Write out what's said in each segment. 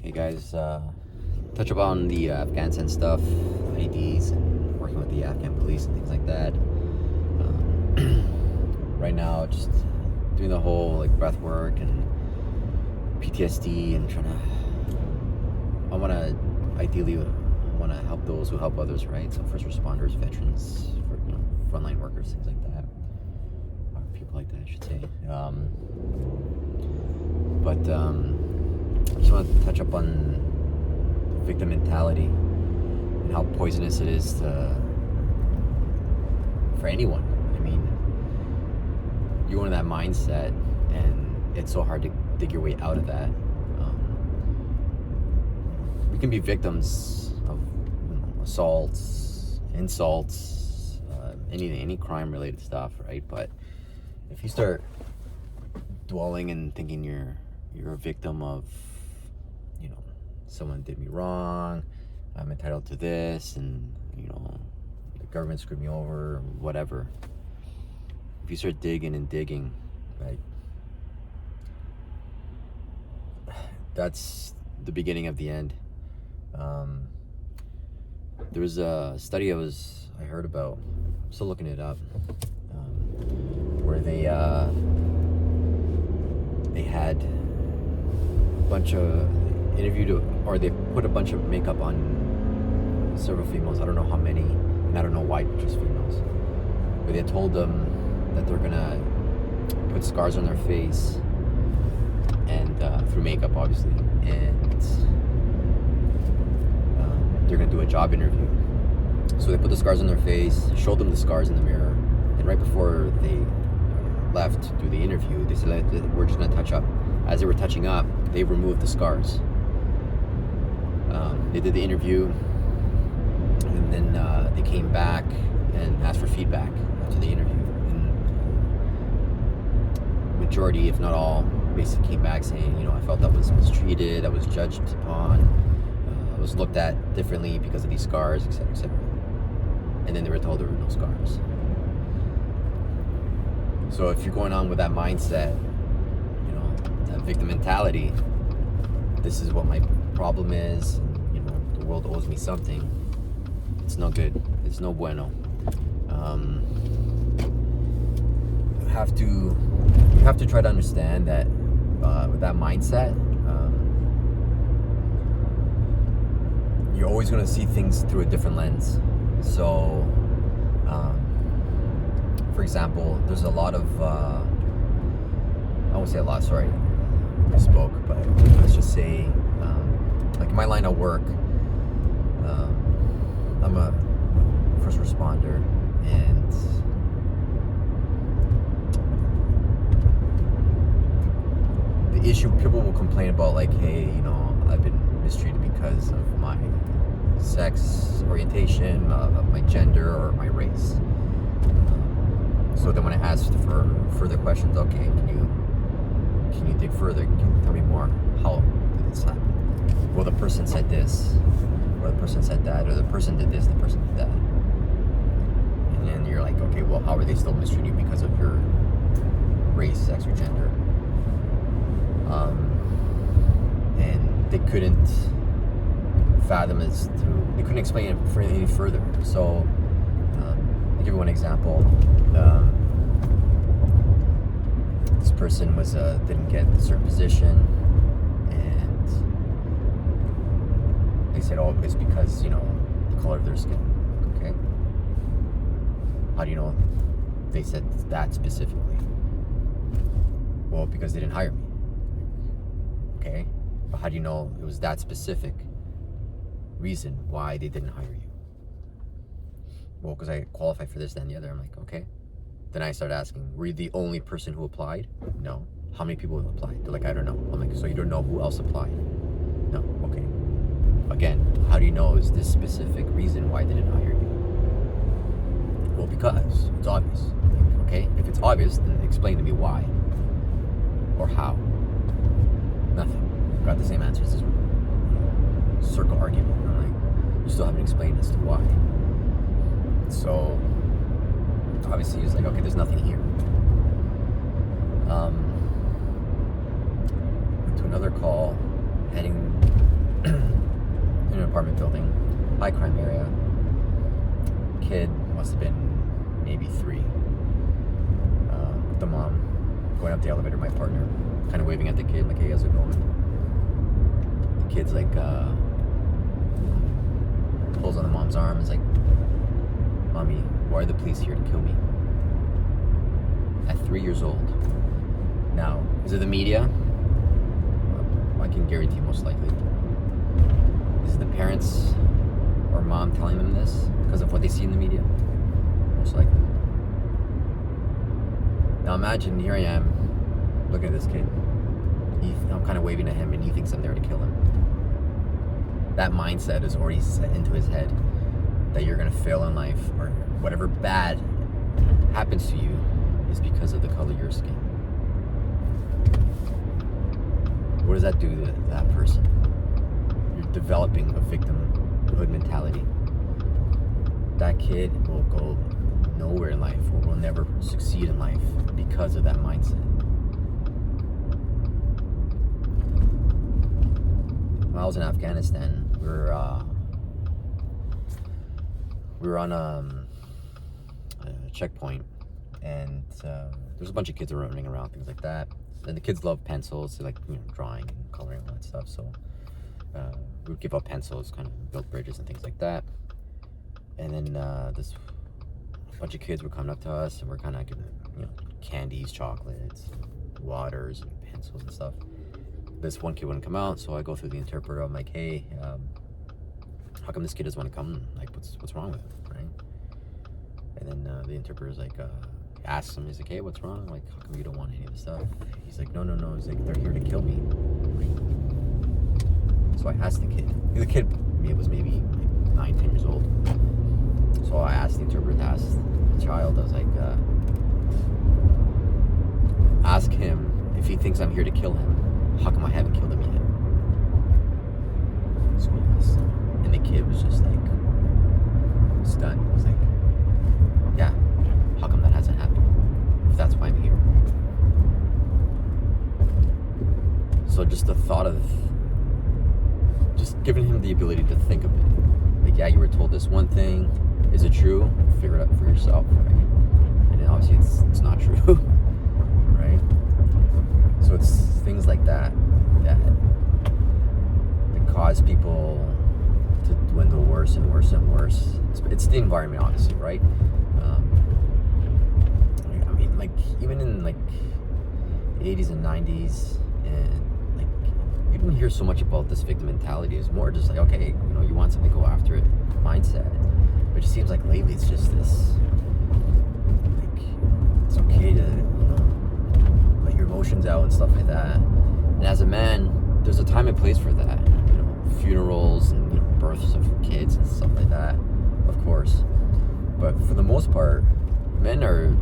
Hey guys, touch up on the Afghanistan stuff, IDs, and working with the Afghan police and things like that. Right now, just doing the whole like breath work and PTSD and ideally, I want to help those who help others, right? So first responders, veterans, frontline workers, things like that. Or people like that, I should say. I just want to touch up on victim mentality and how poisonous it is for anyone. I mean, you go into that mindset, and it's so hard to dig your way out of that. We can be victims of assaults, insults, any crime-related stuff, right? But if you start dwelling and thinking you're a victim of, someone did me wrong, I'm entitled to this, and the government screwed me over, or whatever. If you start digging, right, that's the beginning of the end. There was a study I heard about, I'm still looking it up, where they had a bunch of or they put a bunch of makeup on several females. I don't know how many, and I don't know why just females. But they told them that they're gonna put scars on their face, and through makeup, obviously, and they're gonna do a job interview. So they put the scars on their face, showed them the scars in the mirror, and right before they left to do the interview, they said, "We're just gonna touch up." As they were touching up, they removed the scars. They did the interview, and then they came back and asked for feedback after the interview. And majority, if not all, basically came back saying, I felt I was mistreated, I was judged upon, I was looked at differently because of these scars, etc., etc. And then they were told there were no scars. So if you're going on with that mindset, that victim mentality, this is what my problem is, the world owes me something, it's no good, it's no bueno. You have to try to understand that with that mindset, you're always going to see things through a different lens. So for example, there's a lot of I won't say a lot, sorry, I spoke, but let's just say, like in my line of work, I'm a first responder, and the issue people will complain about, like, hey, I've been mistreated because of my sex orientation, my gender, or my race. So then when I asked for further questions, okay, can you dig further? Can you tell me more? How did this happen? Well, the person said this, or the person said that, or the person did this, the person did that. And then you're like, okay, well, how are they still mistreating you because of your race, sex, or gender? And they couldn't fathom they couldn't explain it any further. So, I'll give you one example. This person didn't get a certain position, and they said, "Oh, it's because the color of their skin." Okay, how do you know they said that specifically? Well, because they didn't hire me. Okay, but how do you know it was that specific reason why they didn't hire you? Well, because I qualified for this, that, and the other. I'm like, okay. Then I started asking, were you the only person who applied? No. How many people applied? They're like, I don't know. I'm like, so you don't know who else applied? No. Okay. Again, how do you know is this specific reason why I didn't hire you? Well, because it's obvious. Okay? If it's obvious, then explain to me why. Or how. Nothing. Got the same answers as circle argument. I'm like, you still haven't explained as to why. So obviously he's like, okay, there's nothing here. Went to another call, heading in an apartment building, high crime area. Kid must have been maybe 3. With the mom going up the elevator, my partner kind of waving at the kid like, hey, how's it going? The kid's like pulls on the mom's arm, is like, mommy, why are the police here to kill me? At 3 years old. Now, is it the media? I can guarantee most likely. Is it the parents or mom telling them this because of what they see in the media? Most likely. Now imagine, here I am, looking at this kid. I'm kind of waving at him and he thinks I'm there to kill him. That mindset is already set into his head that you're going to fail in life, or whatever bad happens to you is because of the color of your skin. What does that do to that person? You're developing a victimhood mentality. That kid will go nowhere in life, or will never succeed in life because of that mindset. When I was in Afghanistan, we were on a checkpoint, and there's a bunch of kids running around, things like that. And the kids love pencils, they like, drawing and coloring and all that stuff. So we would give out pencils, kind of build bridges and things like that. And then this bunch of kids were coming up to us, and we're kind of giving candies, chocolates, waters, and pencils and stuff. This one kid wouldn't come out, so I go through the interpreter. I'm like, hey, how come this kid doesn't want to come? Like, what's wrong with him, right? And then the interpreter's like, asks him, he's like, hey, what's wrong? Like, how come you don't want any of the stuff? He's like, no. He's like, they're here to kill me. So I asked the kid. The kid was maybe 9, 10 years old. So I asked the interpreter, asked the child, I was like, ask him if he thinks I'm here to kill him. How come I haven't killed him yet? So he asked, and the kid was just like stunned. He's like, yeah, how come that hasn't happened? If that's why I'm here. So just the thought of just giving him the ability to think of it. Like, yeah, you were told this one thing. Is it true? Figure it out for yourself, right? And then obviously it's not true, right? So it's things like that cause people to dwindle worse and worse and worse. It's the environment, obviously, right? I mean, like, even in like 80s and 90s, and like, you didn't hear so much about this victim mentality. It's more just like, okay, you want something, go after it mindset. But it seems like lately it's just this, like, it's okay to let your emotions out and stuff like that. And as a man, there's a time and place for that. Funerals and births of kids and stuff like that, of course. But for the most part, men are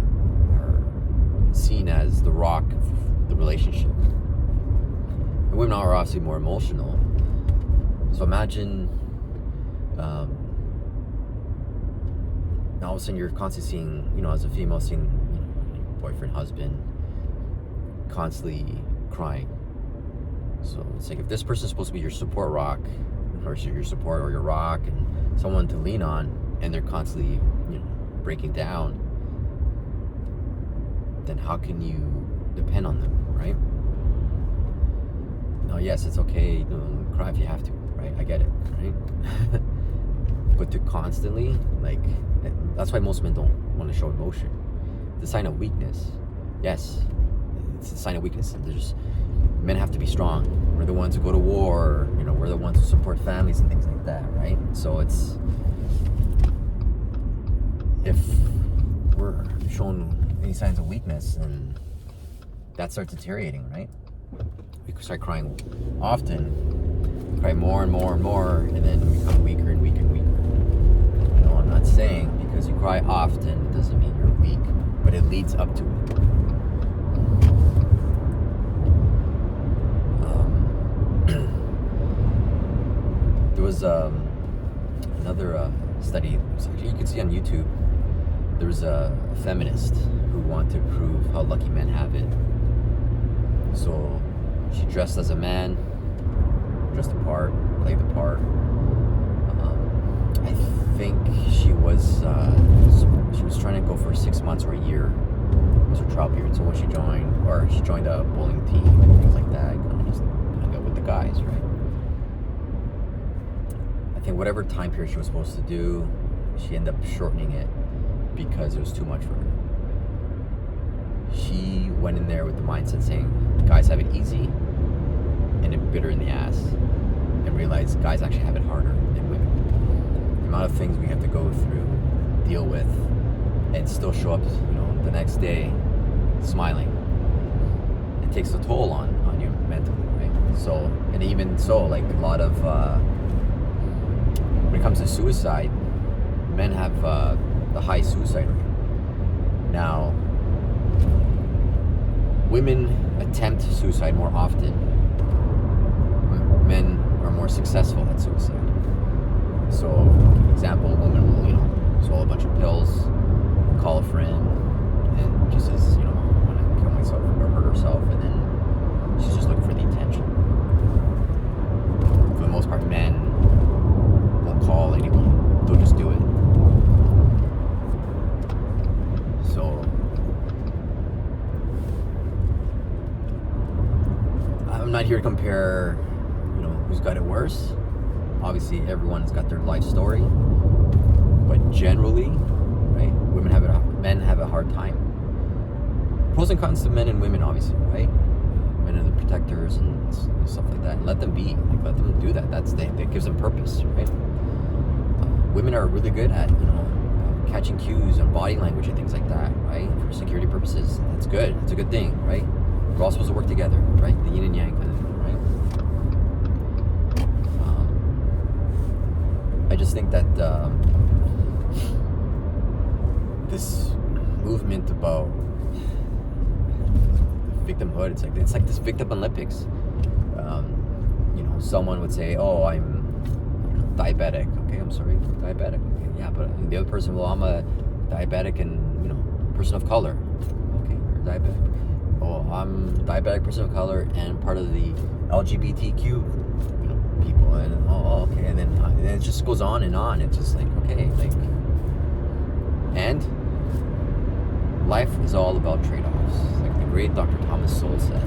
seen as the rock of the relationship, and women are obviously more emotional. So imagine now all of a sudden you're constantly seeing, as a female, seeing your boyfriend, husband constantly crying. So it's like, if this person's supposed to be your support rock, or your support or your rock, and someone to lean on, and they're constantly, breaking down, then how can you depend on them, right? Now, yes, it's okay, cry if you have to, right? I get it, right? But to constantly, like, that's why most men don't want to show emotion. It's a sign of weakness. Yes, it's a sign of weakness. Men have to be strong. We're the ones who go to war, we're the ones who support families and things like that, right? So it's, if we're showing any signs of weakness, and that starts deteriorating, right? We start crying often, cry more and more and more, and then we become weaker and weaker and weaker. No, I'm not saying because you cry often, it doesn't mean you're weak, but it leads up to it. There was another study, you can see on YouTube. There was a feminist who wanted to prove how lucky men have it. So she dressed as a man, dressed the part, part, played the part. I think she was trying to go for 6 months or a year. It was her trial period. So when she joined a bowling team and things like that, kind of just hung out with the guys, right? I think whatever time period she was supposed to do, she ended up shortening it because it was too much for her. She went in there with the mindset saying, guys have it easy and it bitter in the ass, and realized guys actually have it harder than women. The amount of things we have to go through, deal with, and still show up, the next day smiling. It takes a toll on you mentally, right? So, and even so, like a lot of, when it comes to suicide, men have the high suicide rate. Now, women attempt suicide more often. Men are more successful at suicide. So, for example, a woman will, swallow a bunch of pills, call a friend, and just says, I want to kill myself or hurt herself, and then she's just looking for the attention. For the most part, men won't call anyone; they'll just do it. So, I'm not here to compare, who's got it worse. Obviously, everyone's got their life story, but generally, right, men have a hard time. Pros and cons to men and women, obviously, right? Men are the protectors and stuff like that. And let them be. Let them do that. That gives them purpose, right? Women are really good at, catching cues and body language and things like that, right? For security purposes, that's good. It's a good thing, right? We're all supposed to work together, right? The yin and yang kind of thing, right? I just think that this movement about victimhood, it's like this victim Olympics. Someone would say, "Oh, I'm diabetic." Okay, I'm sorry, diabetic. Okay, yeah, but the other person, well, I'm a diabetic and person of color. Okay, you're diabetic. Oh, I'm a diabetic person of color and part of the LGBTQ people, and okay, and then it just goes on and on. It's just like, okay, and life is all about trade-offs, like the great Dr. Thomas Sowell said.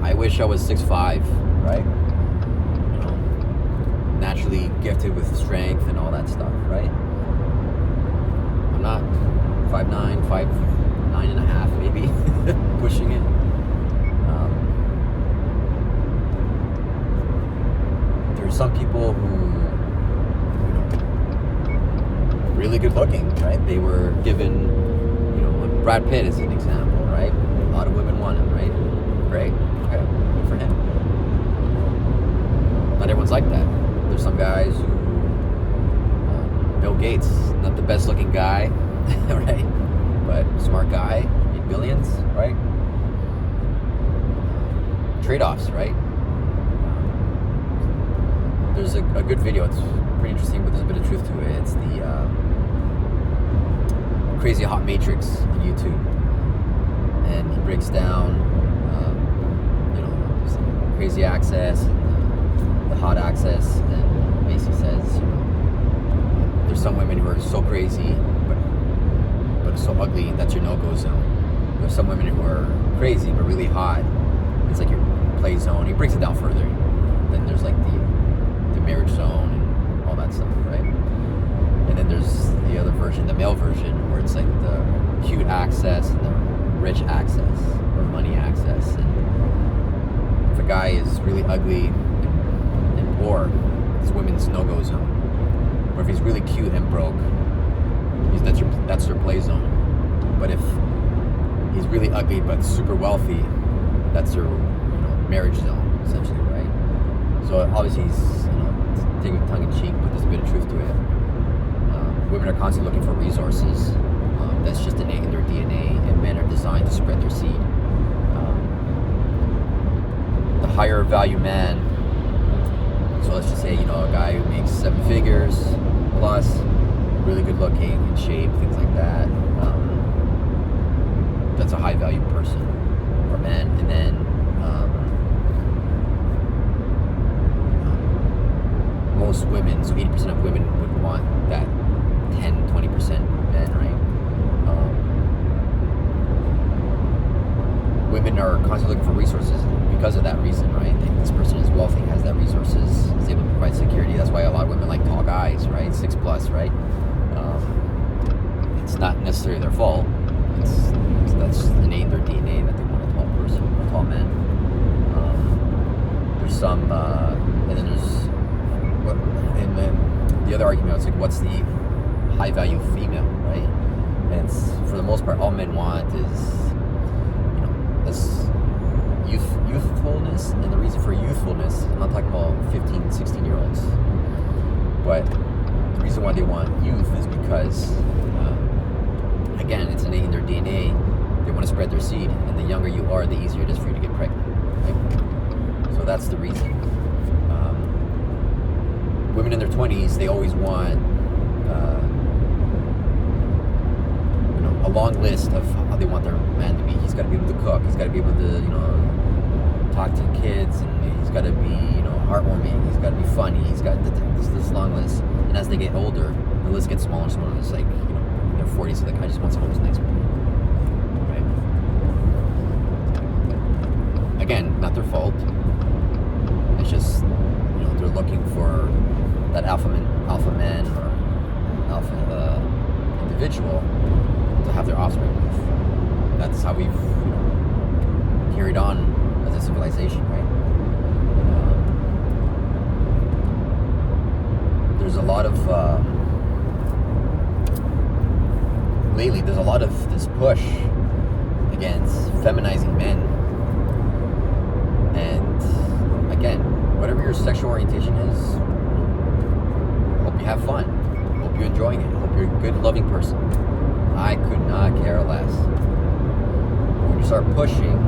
I wish I was 6'5", right? Naturally gifted with strength and all that stuff, right? I'm not 5'9", 5'9 and a half, maybe, pushing it. There's some people who, really good looking, right? They were given, Brad Pitt is an example, right? A lot of women want him, right? Great, okay, good for him. Not everyone's like that. There's some guys who, Bill Gates, not the best looking guy, right? But smart guy, made billions, right? Trade-offs, right? There's a good video. It's pretty interesting, but there's a bit of truth to it. It's the Crazy Hot Matrix on YouTube, and he breaks down, crazy access and the hot access, and basically says, there's some women who are so crazy, but so ugly, that's your no-go zone. There's some women who are crazy but really hot. It's like your play zone. He breaks it down further. Then there's like the marriage zone and all that stuff, right? And then there's the other version, the male version, where it's like the cute access and the rich access or money access. And if a guy is really ugly and poor, it's women's no-go zone. Or if he's really cute and broke, that's their play zone. But if he's really ugly but super wealthy, that's their marriage zone, essentially, right? So obviously he's taking it tongue in cheek, but there's a bit of truth to it. Women are constantly looking for resources. That's just innate in their DNA, and men are designed to spread their seed. The higher value man, so let's just say, a guy who makes 7 figures plus, really good looking, in shape, things like that. That's a high value person for men. And then because of that reason, right? Like, this person is wealthy, has that resources, is able to provide security. That's why a lot of women like tall guys, right? 6+, right? It's not necessarily their fault. That's innate in their DNA that they want a tall person, a tall man. There's some, and then there's, and then the other argument is like, what's the high value female, right? And it's, for the most part, all men want is, this youthfulness. And the reason for youthfulness, I'm not talking about 15, 16-year-olds, but the reason why they want youth is because, again, it's innate in their DNA. They want to spread their seed, and the younger you are, the easier it is for you to get pregnant, right? So that's the reason. Women in their 20s, they always want a long list of how they want their man to be. He's got to be able to cook. He's got to be able to, talk to kids, and he's got to be, heartwarming. He's got to be funny. He's got this long list. And as they get older, the list gets smaller and smaller. It's like, in their 40s, so like, I just want someone who's nice with me. Right? Again, not their fault. It's just, they're looking for that alpha man or alpha individual to have their offspring with. That's how we've carried on as a civilization, right? There's a lot of lately. There's a lot of this push against feminizing men, and again, whatever your sexual orientation is, hope you have fun. Hope you're enjoying it. Hope you're a good, loving person. I could not care less. When you start pushing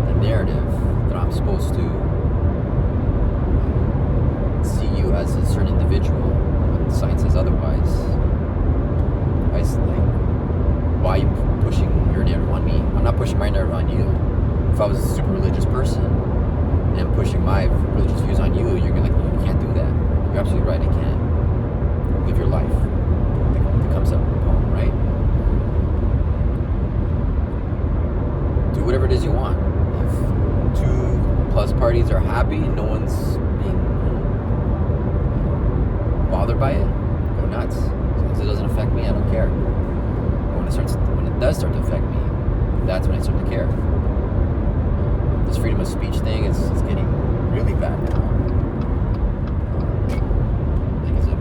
the narrative that I'm supposed to see you as a certain individual, when science says otherwise, why are you pushing your narrative on me? I'm not pushing my narrative on you. If I was a super religious person and I'm pushing my religious views on you, you're gonna you can't do that. You're absolutely right, I can't. Live your life. It comes up in the poem, right? Do whatever it is you want. If 2+ parties are happy and no one's being bothered by it, go nuts. As long as it doesn't affect me, I don't care. But when it does start to affect me, that's when I start to care. This freedom of speech thing is getting really bad now. Is it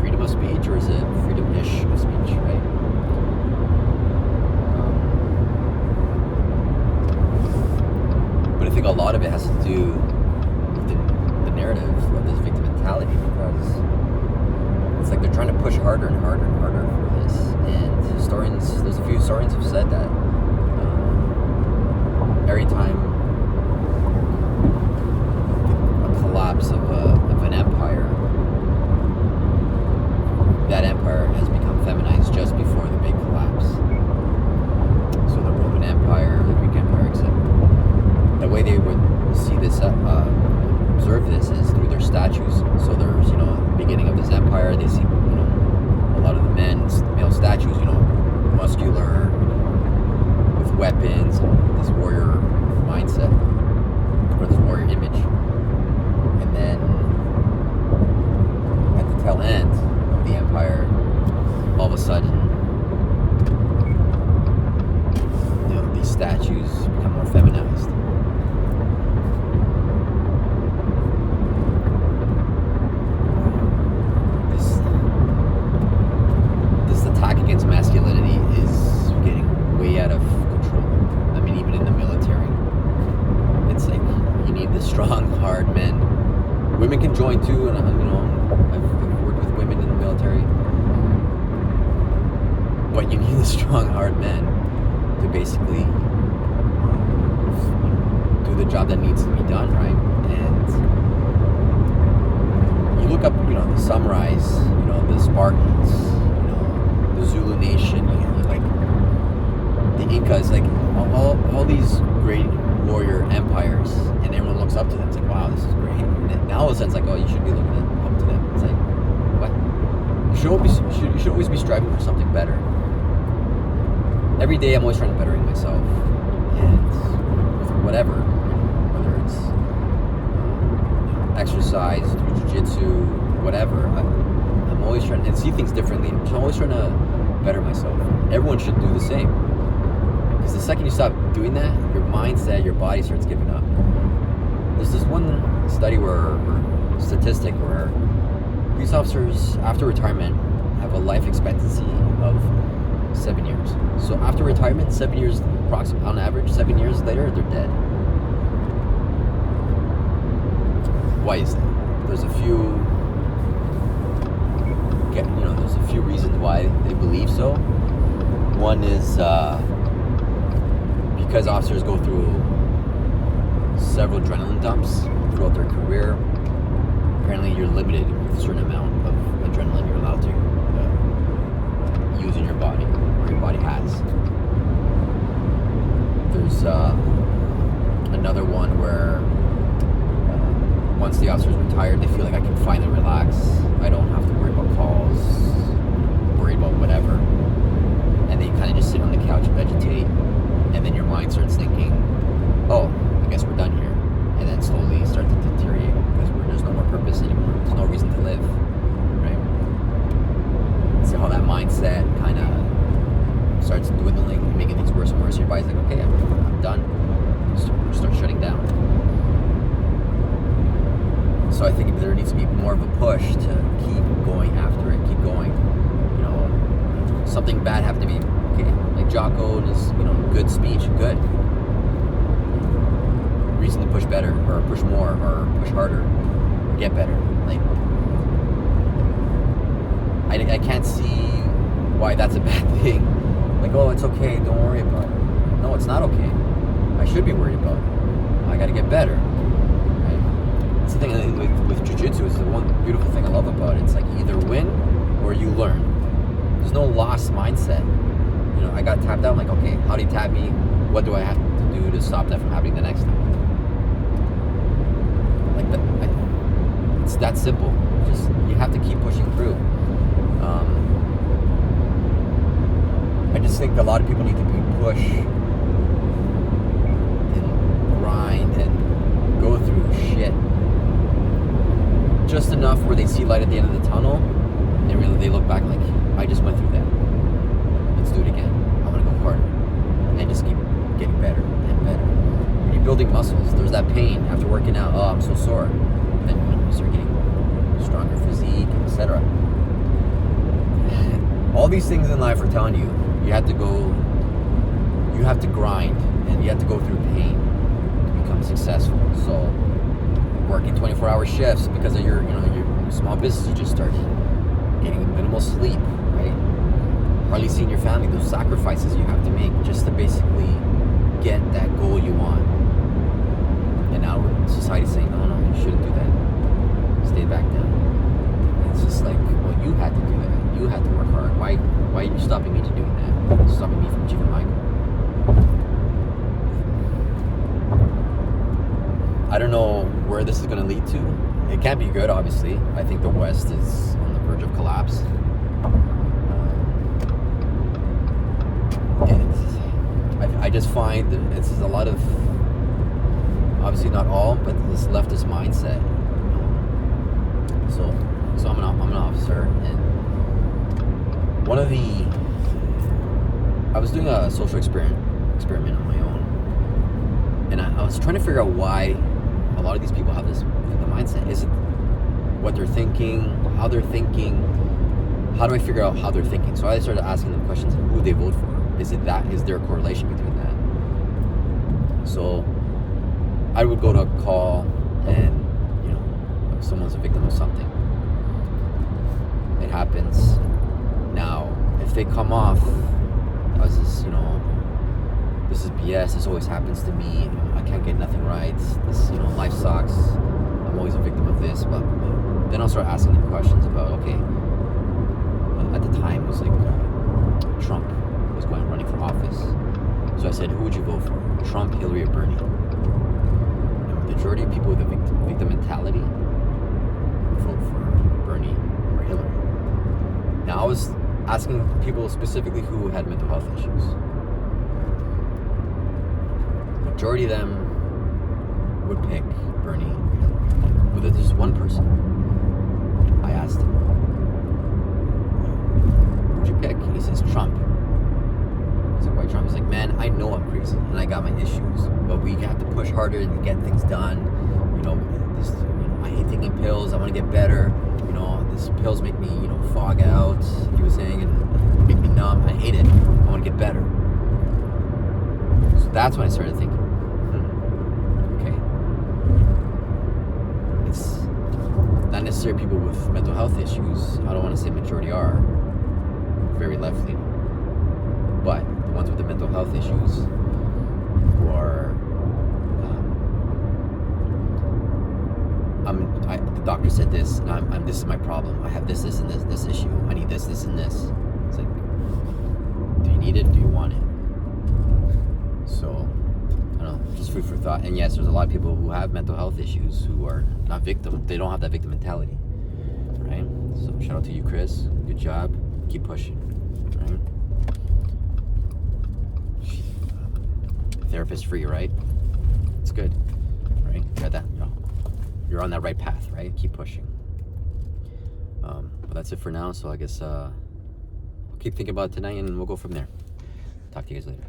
freedom of speech, or is it freedom-ish of speech, right? But I think a lot of it has to do with the narrative of this victim mentality, because it's like they're trying to push harder and harder and harder for this. And there's a few historians who've said that every time a collapse of an empire, that empire has become feminized just before the big collapse. So the Roman Empire, the Greek Empire, etc. The way they would see this, observe this, is through their statues. So there's, the beginning of this empire, they see, a lot of the male statues, muscular, with weapons, this warrior mindset, or this warrior image. And then at the tail end of the empire, all of a sudden, these statues become more feminized. This attack against masculinity is getting way out of control. I mean, even in the military, it's like you need the strong, hard men. Women can join too, and I've worked with women in the military. But you need the strong, hard men to basically do the job that needs to be done, right? And you look up, the samurais, the Spartans, the Zulu Nation, like the Incas, like all these great warrior empires, and everyone looks up to them. It's like, wow, this is great. And now all of a sudden it's like, oh, you should be looking up to them. It's like, what? You should always be striving for something better. Every day I'm always trying to bettering myself, and with whatever, whether it's exercise, do jiu-jitsu, whatever. I'm always trying to see things differently. I'm always trying to better myself. Everyone should do the same. Because the second you stop doing that, your mindset, your body starts giving up. There's this one study or statistic where police officers after retirement have a life expectancy of 7 years. So after retirement, 7 years, approximately on average, 7 years later, they're dead. Why is that? There's a few reasons why they believe so. One is because officers go through several adrenaline dumps throughout their career. Apparently you're limited with a certain amount of adrenaline you're allowed to use in your body, or your body has. There's another one where once the officer's retired, they feel like I can finally relax. I don't have to worry about calls, worry about whatever. And they kind of just sit on the couch and vegetate. And then your mind starts thinking, oh, I guess we're done here. And then slowly start to deteriorate because there's no more purpose anymore. There's no reason to live, right? So how that mindset kind of starts dwindling, making things worse and worse. Your body's like, okay, I'm done. Start shutting down. So I think there needs to be more of a push to keep going after it, keep going. You know, something bad happened to me. Okay, like Jocko and his, good speech, good. Reason to push better, or push more, or push harder, or get better. Like, I can't see why that's a bad thing. Like, oh, it's okay, don't worry about it. No, it's not okay. I should be worried about it. I gotta get better. Right? That's the thing I think with jiu-jitsu is the one beautiful thing I love about it. It's like you either win or you learn. There's no lost mindset. I got tapped out. I'm like, okay, how do you tap me? What do I have to do to stop that from happening the next time? Like that, it's that simple. Just you have to keep pushing through. I just think a lot of people need to be pushed and grind and go through shit just enough where they see light at the end of the tunnel, and they look back like, I just went through that. Let's do it again. I want to go harder. And just keep getting better and better. When you're building muscles, there's that pain after working out. Oh, I'm so sore. Then you start getting stronger physique, etc. All these things in life are telling you, you have to grind, and you have to go through pain to become successful. So working 24-hour shifts because of your small business, you just start getting minimal sleep, right? Hardly seeing your family, those sacrifices you have to make just to basically get that goal you want. And now society's saying, no, you shouldn't do that. Stay back down. And it's just like, well, you had to do that. You had to work hard. Why are you stopping me to doing that? Stopping me from achieving my goal? I don't know where this is going to lead to. It can't be good, obviously. I think the West is on the verge of collapse. I just find it's a lot of, obviously not all, but this leftist mindset. So I'm an officer, and I was doing a social experiment on my own, and I was trying to figure out why a lot of these people have the mindset. Is it what they're thinking, how they're thinking? How do I figure out how they're thinking? So I started asking them questions of who they vote for. Is there a correlation between that? So I would go to a call, and if someone's a victim of something, it happens. Now, if they come off as this, this is BS, this always happens to me, I can't get nothing right, this, life sucks, I'm always a victim of this, but then I'll start asking them questions about, okay, at the time it was like Trump was running for office. So I said, who would you vote for? Trump, Hillary, or Bernie? And the majority of people with a victim mentality vote for Bernie or Hillary. Now I was asking people specifically who had mental health issues. Majority of them would pick Bernie, but there's one person. I asked him, who'd you pick? He says Trump. I was like, why Trump? He's like, man, I know I'm crazy and I got my issues, but we have to push harder to get things done. I hate taking pills. I want to get better. These pills make me, fog out, he was saying, and make me numb. I hate it. I want to get better. So that's when I started thinking, okay, it's not necessarily people with mental health issues. I don't want to say majority are very left-leaning, but the ones with the mental health issues who are the doctor said this, and this is my problem. I have this, and this issue. I need this, and this. It's like, do you need it? Do you want it? So, I don't know, just food for thought. And yes, there's a lot of people who have mental health issues who are not victim. They don't have that victim mentality, right? So, shout out to you, Chris. Good job. Keep pushing, right? Therapist free, right? It's good, right? Got that, you're on that right path, right? Keep pushing. But that's it for now. So I guess I'll keep thinking about it tonight, and we'll go from there. Talk to you guys later.